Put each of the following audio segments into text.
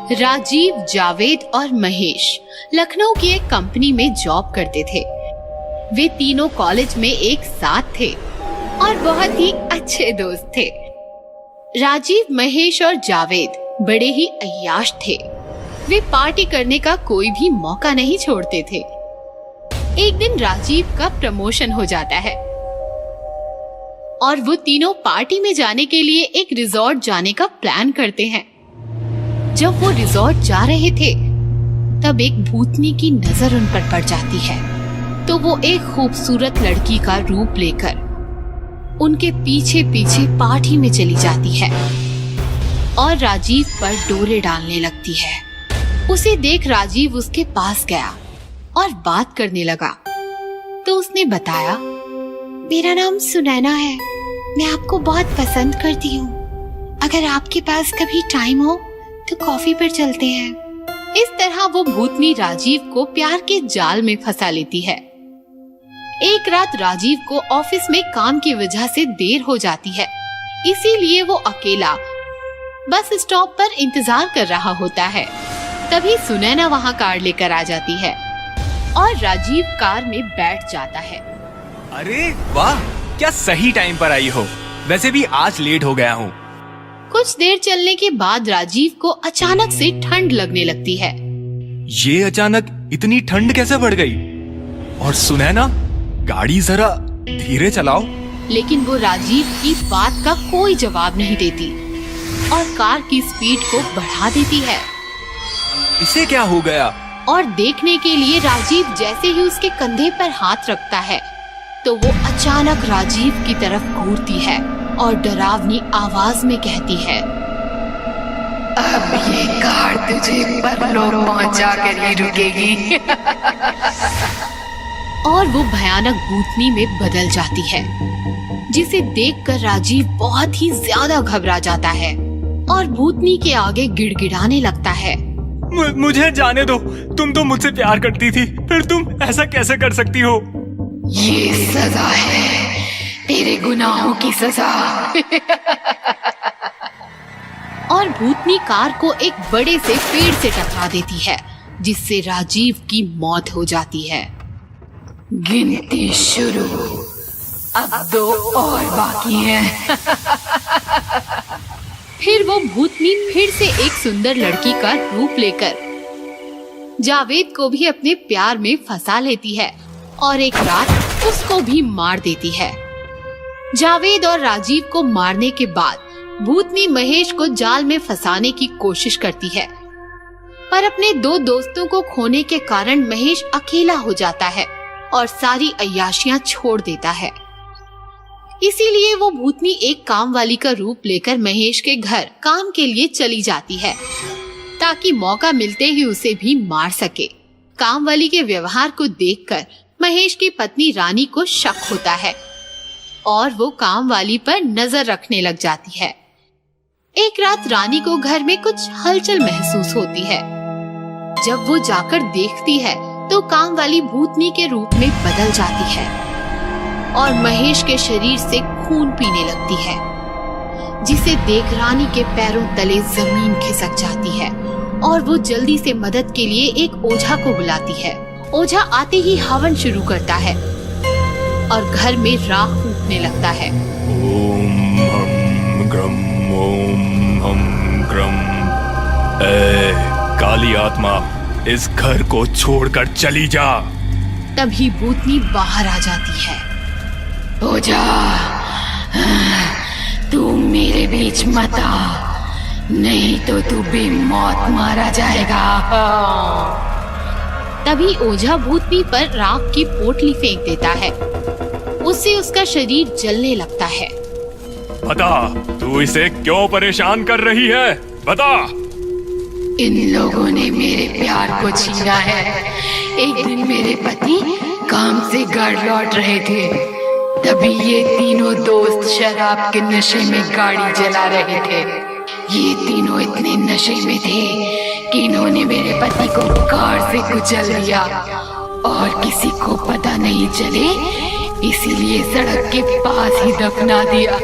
राजीव, जावेद और महेश लखनऊ की एक कंपनी में जॉब करते थे। वे तीनों कॉलेज में एक साथ थे और बहुत ही अच्छे दोस्त थे। राजीव, महेश और जावेद बड़े ही अय्याश थे। वे पार्टी करने का कोई भी मौका नहीं छोड़ते थे। एक दिन राजीव का प्रमोशन हो जाता है और वो तीनों पार्टी में जाने के लिए एक रिजॉर्ट जाने का प्लान करते हैं। जब वो रिजॉर्ट जा रहे थे तब एक भूतनी की नजर उन पर पड़ जाती है, तो वो एक खूबसूरत लड़की का रूप लेकर उनके पीछे पीछे पार्टी में चली जाती है और राजीव पर डोरे डालने लगती है। उसे देख राजीव उसके पास गया और बात करने लगा। तो उसने बताया, मेरा नाम सुनैना है, मैं आपको बहुत पसंद करती हूँ। अगर आपके पास कभी टाइम हो तो कॉफी पर चलते हैं। इस तरह वो भूतनी राजीव को प्यार के जाल में फंसा लेती है। एक रात राजीव को ऑफिस में काम की वजह से देर हो जाती है, इसीलिए वो अकेला बस स्टॉप पर इंतजार कर रहा होता है। तभी सुनैना वहाँ कार लेकर आ जाती है और राजीव कार में बैठ जाता है। अरे वाह, क्या सही टाइम पर आई हो। वैसे भी आज लेट हो गया हूँ। कुछ देर चलने के बाद राजीव को अचानक से ठंड लगने लगती है। ये अचानक इतनी ठंड कैसे बढ़ गई? और सुनैना, गाड़ी जरा धीरे चलाओ। लेकिन वो राजीव की बात का कोई जवाब नहीं देती और कार की स्पीड को बढ़ा देती है। इसे क्या हो गया? और देखने के लिए राजीव जैसे ही उसके कंधे पर हाथ रखता है तो वो अचानक राजीव की तरफ घूरती है और डरावनी आवाज में कहती है, अब ये कार तुझे परलोक पहुंचा कर ही रुकेगी। और वो भयानक भूतनी में बदल जाती है, जिसे देखकर राजीव बहुत ही ज्यादा घबरा जाता है और भूतनी के आगे गिड़गिड़ाने लगता है। मुझे जाने दो, तुम तो मुझसे प्यार करती थी, फिर तुम ऐसा कैसे कर सकती हो? ये सजा है, तेरे गुनाहों की सजा। और भूतनी कार को एक बड़े से पेड़ से टकरा देती है, जिससे राजीव की मौत हो जाती है। गिनती शुरू, अब 2 और बाकी हैं। फिर वो भूतनी फिर से एक सुंदर लड़की का रूप लेकर जावेद को भी अपने प्यार में फंसा लेती है और एक रात उसको भी मार देती है। जावेद और राजीव को मारने के बाद भूतनी महेश को जाल में फंसाने की कोशिश करती है, पर अपने 2 दोस्तों को खोने के कारण महेश अकेला हो जाता है और सारी अय्याशियां छोड़ देता है। इसीलिए वो भूतनी एक काम वाली का रूप लेकर महेश के घर काम के लिए चली जाती है, ताकि मौका मिलते ही उसे भी मार सके। काम वाली के व्यवहार को देखकर महेश की पत्नी रानी को शक होता है और वो काम वाली पर नजर रखने लग जाती है। एक रात रानी को घर में कुछ हलचल महसूस होती है। जब वो जाकर देखती है तो काम वाली भूतनी के रूप में बदल जाती है और महेश के शरीर से खून पीने लगती है, जिसे देख रानी के पैरों तले जमीन खिसक जाती है और वो जल्दी से मदद के लिए एक ओझा को बुलाती है। ओझा आते ही हवन शुरू करता है और घर में राख फूटने लगता है। ओम हम ग्रम, ओम हम ग्रम। ए काली आत्मा, इस घर को छोड़कर चली जा। तभी भूतनी बाहर आ जाती है। ओझा, तू मेरे बीच मत आ, नहीं तो तू बेमौत मारा जाएगा। तभी ओझा भूतनी पर राख की पोटली फेंक देता है। उससे उसका शरीर जलने लगता है। बता, तू इसे क्यों परेशान कर रही है? बता। इन लोगों ने मेरे प्यार को छीना है। एक दिन मेरे पति काम से घर लौट रहे थे, तभी ये तीनों दोस्त शराब के नशे में गाड़ी चला रहे थे। ये तीनों इतने नशे में थे कि इन्होंने मेरे पति को कार से कुचल दिया और किसी को पता नहीं चले, इसीलिए सड़क के पास ही दफना दिया।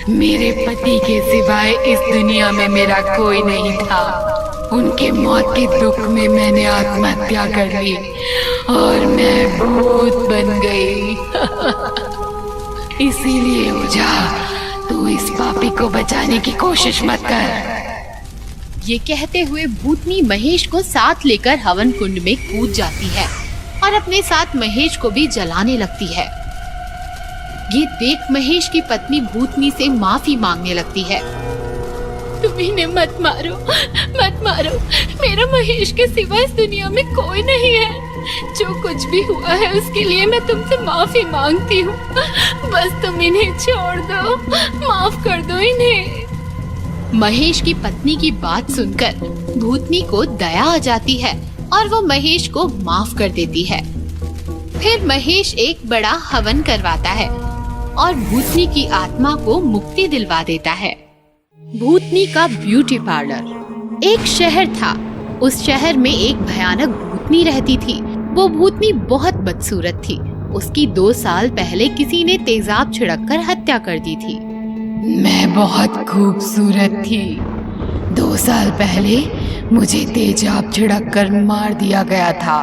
मेरे पति के सिवाय इस दुनिया में मेरा कोई नहीं था। उनके मौत के दुख में मैंने आत्महत्या कर ली और मैं भूत बन गई। इसीलिए ओझा, तू इस पापी को बचाने की कोशिश मत कर। ये कहते हुए भूतनी महेश को साथ लेकर हवन कुंड में कूद जाती है और अपने साथ महेश को भी जलाने लगती है। ये देख महेश की पत्नी भूतनी से माफी मांगने लगती है। तुम इन्हें मत मारो, मत मारो। मेरा महेश के सिवा इस दुनिया में कोई नहीं है। जो कुछ भी हुआ है उसके लिए मैं तुमसे माफी मांगती हूँ। बस तुम इन्हें छोड़ दो, माफ कर दो इन्हें। महेश की पत्नी की बात सुनकर भूतनी को दया आ जाती है और वो महेश को माफ कर देती है। फिर महेश एक बड़ा हवन करवाता है और भूतनी की आत्मा को मुक्ति दिलवा देता है। भूतनी का ब्यूटी पार्लर। एक शहर था। उस शहर में एक भयानक भूतनी रहती थी। वो भूतनी बहुत बदसूरत थी। उसकी 2 साल पहले किसी ने तेजाब छिड़ककर हत्या कर दी थी। मैं बहुत खूबसूरत थी। 2 साल पहले मुझे तेजाब छिड़ककर मार दिया गया था।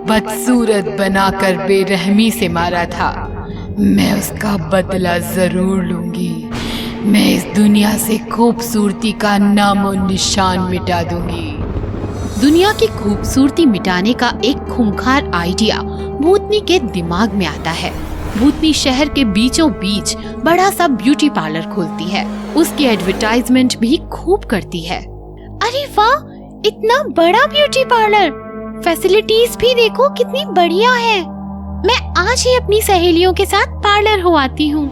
बदसूरत बनाकर बेरहमी से मारा था। मैं उसका बदला जरूर लूंगी। मैं इस दुनिया से खूबसूरती का नामो निशान मिटा दूंगी। दुनिया की खूबसूरती मिटाने का एक खूंखार आइडिया भूतनी के दिमाग में आता है। भूतनी शहर के बीचों बीच बड़ा सा ब्यूटी पार्लर खोलती है। उसकी एडवर्टाइजमेंट भी खूब करती है। अरे वाह, इतना बड़ा ब्यूटी पार्लर, फैसिलिटीज भी देखो कितनी बढ़िया है। मैं आज ही अपनी सहेलियों के साथ पार्लर हो आती हूँ।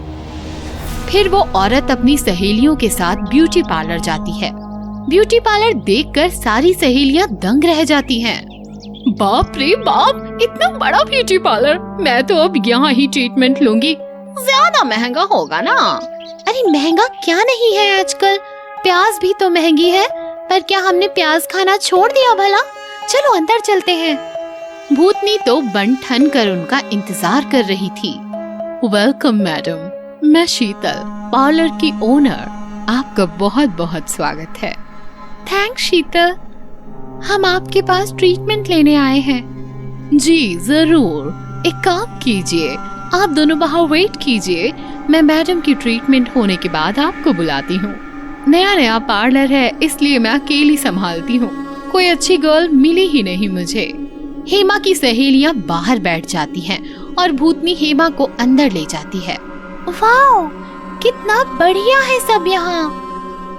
फिर वो औरत अपनी सहेलियों के साथ ब्यूटी पार्लर जाती है। ब्यूटी पार्लर देखकर सारी सहेलियां दंग रह जाती हैं। बाप रे बाप, इतना बड़ा ब्यूटी पार्लर, मैं तो अब यहाँ ही ट्रीटमेंट लूंगी। ज्यादा महंगा होगा ना? अरे महंगा क्या नहीं है आजकल, प्याज भी तो महंगी है। पर क्या हमने प्याज खाना छोड़ दिया भला? चलो अंदर चलते हैं। भूतनी तो बन ठन कर उनका इंतजार कर रही थी। वेलकम मैडम, मैं शीतल, पार्लर की ओनर। आपका बहुत बहुत स्वागत है। थैंक्स शीतल, हम आपके पास ट्रीटमेंट लेने आए हैं। जी जरूर, एक काम कीजिए, आप दोनों बाहर वेट कीजिए। मैं मैडम की ट्रीटमेंट होने के बाद आपको बुलाती हूँ। नया नया पार्लर है इसलिए मैं अकेली संभालती हूँ। कोई अच्छी गर्ल मिली ही नहीं मुझे। हेमा की सहेलियाँ बाहर बैठ जाती हैं और भूतनी हेमा को अंदर ले जाती है। वाओ, कितना बढ़िया है सब यहाँ।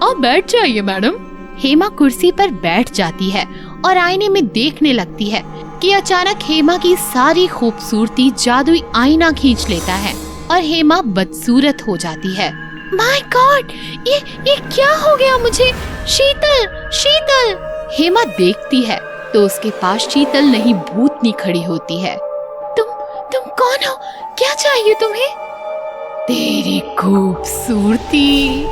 आप बैठ जाइए मैडम। हेमा कुर्सी पर बैठ जाती है और आईने में देखने लगती है कि अचानक हेमा की सारी खूबसूरती जादुई आईना खींच लेता है और हेमा बदसूरत हो जाती है। माय गॉड, ये क्या हो गया मुझे? शीतल, शीतल। हेमा देखती है तो उसके पास शीतल नहीं भूतनी खड़ी होती है। तुम कौन हो? क्या चाहिए तुम्हें? तेरी खूबसूरती।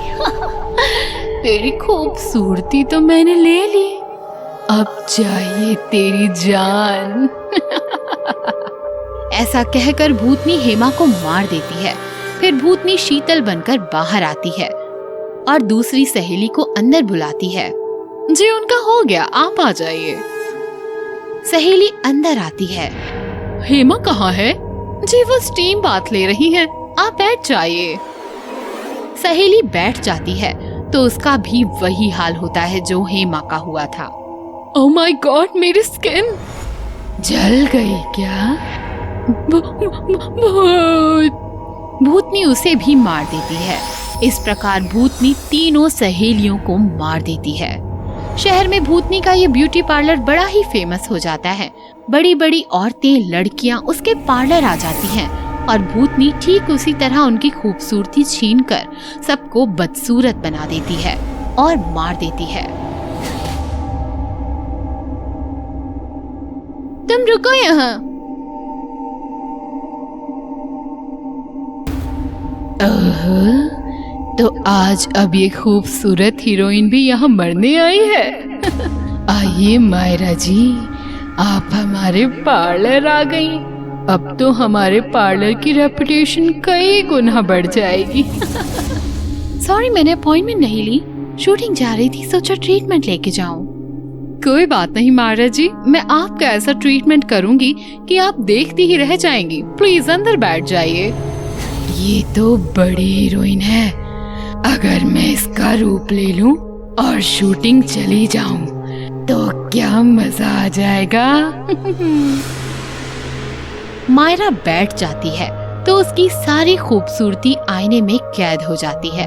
तेरी खूबसूरती तो मैंने ले ली, अब चाहिए तेरी जान। ऐसा कहकर भूतनी हेमा को मार देती है। फिर भूतनी शीतल बनकर बाहर आती है और दूसरी सहेली को अंदर बुलाती है। जी उनका हो गया, आप आ जाइए। सहेली अंदर आती है। हेमा कहाँ है? जी वो स्टीम बात ले रही है, आप बैठ जाइए। सहेली बैठ जाती है तो उसका भी वही हाल होता है जो हेमा का हुआ था। ओह माय गॉड, मेरी स्किन जल गई क्या? भूतनी उसे भी मार देती है। इस प्रकार भूतनी तीनों सहेलियों को मार देती है। शहर में भूतनी का ये ब्यूटी पार्लर बड़ा ही फेमस हो जाता है। बड़ी बड़ी औरतें, लड़कियां उसके पार्लर आ जाती हैं और भूतनी ठीक उसी तरह उनकी खूबसूरती छीनकर सबको बदसूरत बना देती है और मार देती है। तुम रुको यहाँ। तो आज अब ये खूबसूरत हीरोइन भी यहाँ मरने आई है। आइए मायरा जी, आप हमारे पार्लर आ गई। अब तो हमारे पार्लर की रेपुटेशन कई गुना बढ़ जाएगी। सॉरी, मैंने अपॉइंटमेंट नहीं ली। शूटिंग जा रही थी, सोचा ट्रीटमेंट लेके जाऊं। कोई बात नहीं मायरा जी, मैं आपका ऐसा ट्रीटमेंट करूंगी कि आप देखती ही रह जाएंगी। प्लीज अंदर बैठ जाइए। ये तो बड़ी हीरोइन है। अगर मैं इसका रूप ले लूं और शूटिंग चली जाऊं तो क्या मजा आ जाएगा। मायरा बैठ जाती है तो उसकी सारी खूबसूरती आईने में कैद हो जाती है।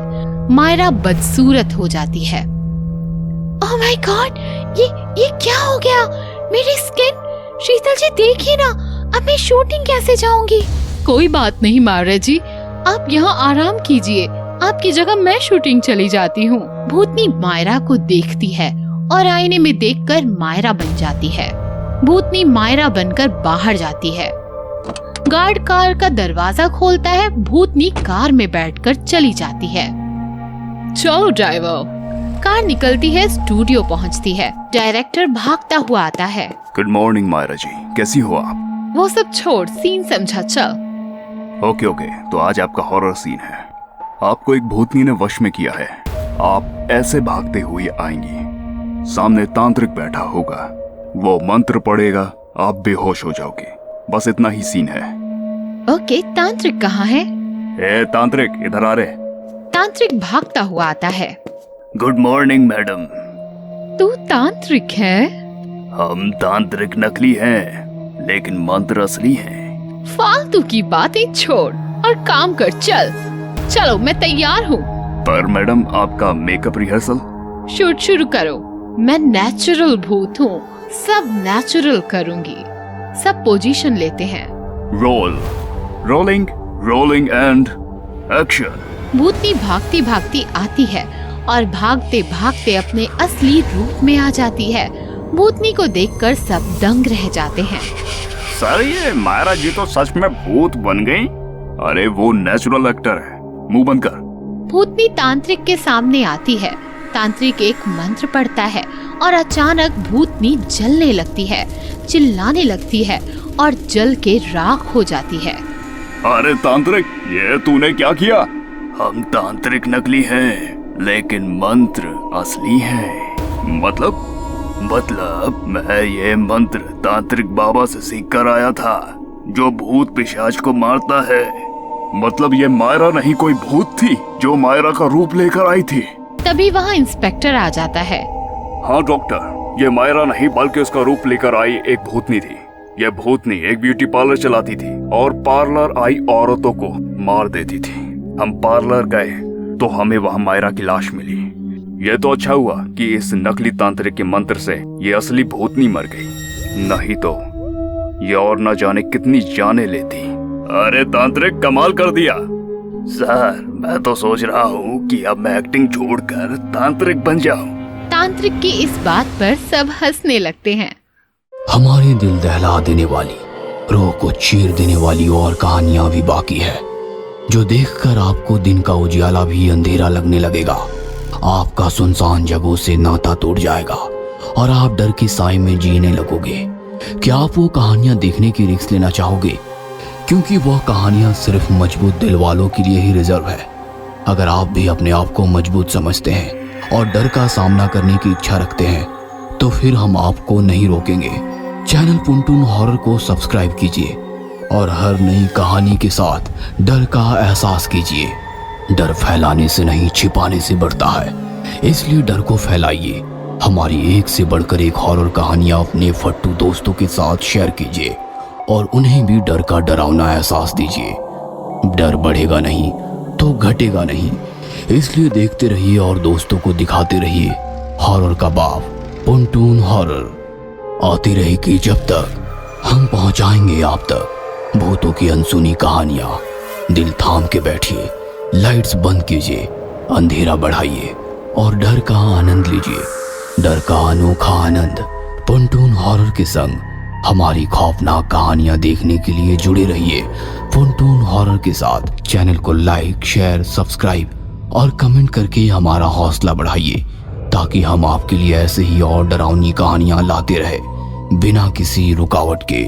मायरा बदसूरत हो जाती है। ओह माय गॉड, ये क्या हो गया? मेरी स्किन! शीतल जी देखिए ना, अब मैं शूटिंग कैसे जाऊंगी? कोई बात नहीं मायरा जी, आप यहाँ आराम कीजिए, आपकी जगह मैं शूटिंग चली जाती हूँ। भूतनी मायरा को देखती है और आईने में देखकर मायरा बन जाती है। भूतनी मायरा बनकर बाहर जाती है। गार्ड कार का दरवाजा खोलता है। भूतनी कार में बैठकर चली जाती है। चलो ड्राइवर। कार निकलती है, स्टूडियो पहुंचती है। डायरेक्टर भागता हुआ आता है। गुड मॉर्निंग मायरा जी, कैसी हो आप? वो सब छोड़, सीन समझा, चल। ओके, तो आज आपका हॉरर सीन है। आपको एक भूतनी ने वश में किया है। आप ऐसे भागते हुए आएंगी, सामने तांत्रिक बैठा होगा, वो मंत्र पढ़ेगा, आप बेहोश हो जाओगे। बस इतना ही सीन है। ओके, तांत्रिक कहाँ है? ए तांत्रिक, इधर आ रे। तांत्रिक भागता हुआ आता है। Good morning madam. तू तांत्रिक है? हम तांत्रिक नकली हैं, लेकिन मंत्र असली हैं। फालतू की बातें छोड़ और काम कर, चल। चलो, मैं तैयार हूँ। पर मैडम, आपका मेकअप रिहर्सल? शूट शुरू करो। मैं नेचुरल भूत हूँ, सब नेचुरल करूँगी। सब पोजीशन लेते हैं। Rolling and action. भूतनी भागती भागती आती है और भागते भागते अपने असली रूप में आ जाती है। भूतनी को देखकर सब दंग रह जाते हैं। सर, ये मायरा जी तो सच में भूत बन गई। अरे वो नेचुरल एक्टर है, मुंह बंद कर। भूतनी तांत्रिक के सामने आती है। तांत्रिक एक मंत्र पढ़ता है और अचानक भूतनी जलने लगती है, चिल्लाने लगती है और जल के राख हो जाती है। अरे तांत्रिक, ये तूने क्या किया? हम तांत्रिक नकली हैं, लेकिन मंत्र असली है। मतलब मैं ये मंत्र तांत्रिक बाबा से सीख कर आया था, जो भूत पिशाच को मारता है। मतलब ये मायरा नहीं, कोई भूत थी जो मायरा का रूप लेकर आई थी। तभी वहाँ इंस्पेक्टर आ जाता है। हाँ डॉक्टर, ये मायरा नहीं बल्कि उसका रूप लेकर आई एक भूतनी थी। यह भूतनी एक ब्यूटी पार्लर चलाती थी और पार्लर आई औरतों को मार देती थी। हम पार्लर गए तो हमें वहाँ मायरा की लाश मिली। यह तो अच्छा हुआ कि इस नकली तांत्रिक के मंत्र से ये असली भूतनी मर गई, नहीं तो ये और न जाने कितनी जाने लेती। अरे तांत्रिक, कमाल कर दिया। सर, मैं तो सोच रहा हूँ कि अब मैं एक्टिंग छोड़कर तांत्रिक बन जाऊँ। तांत्रिक की इस बात पर सब हंसने लगते हैं। हमारे दिल दहला देने वाली, रूह को चीर देने वाली और कहानियां भी बाकी है, जो देखकर आपको दिन का उजियाला भी अंधेरा लगने लगेगा। आपका सुनसान जगहों से नाता टूट जाएगा और आप डर की साए में जीने लगोगे। क्या आप वो कहानियां देखने की रिस्क लेना चाहोगे? क्योंकि वह कहानियां सिर्फ मजबूत दिल वालों के लिए ही रिजर्व है। अगर आप भी अपने आप को मजबूत समझते हैं और डर का सामना करने की इच्छा रखते हैं, तो फिर हम आपको नहीं रोकेंगे। चैनल पुनटून हॉरर को सब्सक्राइब कीजिए और हर नई कहानी के साथ डर का एहसास कीजिए। डर फैलाने से नहीं, छिपाने से बढ़ता है, इसलिए डर को फैलाइए। हमारी एक से बढ़कर एक हॉरर कहानियां अपने फट्टू दोस्तों के साथ शेयर कीजिए और उन्हें भी डर का डरावना एहसास दीजिए। डर बढ़ेगा नहीं तो घटेगा नहीं, इसलिए देखते रहिए और दोस्तों को दिखाते रहिए हॉरर का बाप पुनटून हॉरर। आती रहेगी जब तक हम पहुंचाएंगे आप तक भूतों की अनसुनी कहानियां। दिल थाम के बैठिए, लाइट्स बंद कीजिए, अंधेरा बढ़ाइए और डर का आनंद लीजिए। डर का अनोखा आनंद पुनटून हॉरर के संग हमारी खौफनाक कहानियां देखने के लिए जुड़े रहिए पुनटून हॉरर के साथ। चैनल को लाइक, शेयर, सब्सक्राइब और कमेंट करके हमारा हौसला बढ़ाइए, ताकि हम आपके लिए ऐसे ही और डरावनी कहानियां लाते रहे बिना किसी रुकावट के।